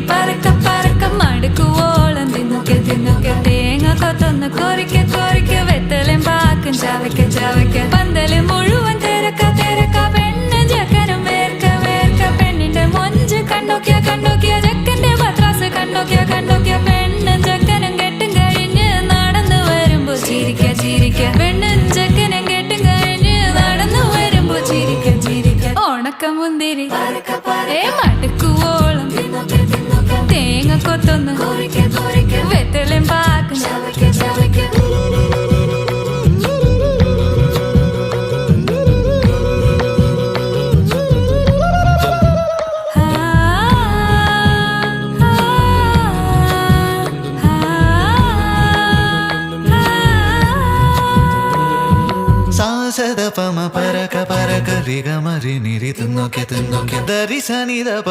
പറക്ക പറക്ക മടുക്കുവോളം തിന്നൊക്കെ തിന്നൊക്കെ തേങ്ങ കൊത്തൊന്ന് കൊറിക്ക കൊറിക്ക വെത്തലും പാക്കും ചവയ്ക്ക ചവയ്ക്ക പന്തല് മുഴുവൻ തിരക്ക തിരക്ക പെണ്ണ് ജക്കനും വേർക്ക വേർക്ക പെണ്ണിന്റെ മൊഞ്ച് കണ്ടോക്കിയ കണ്ടോക്കിയ ജക്കന്റെ പത്രാസ് കണ്ടോക്കിയ കണ്ടോക്കിയ പെണ്ണും ജക്കനും കെട്ടും കഴിഞ്ഞ് നടന്നു വരുമ്പോ ചിരിക്ക ചിരിക്ക പെണ്ണും ജക്കനും കെട്ടും കഴിഞ്ഞ് നടന്നു വരുമ്പോ ചിരിക്ക ചിരിക്ക ഉണക്ക മുന്തിരി മടുക്കുവോളം തേങ്ങ കൊത്തൊന്ന് വെത്തലും പാക്കും സാസദ പമ പരക പരക രിഗമരി നിരി തിന്നൊക്കെ തിന്നൊക്കെ ദരി സനിത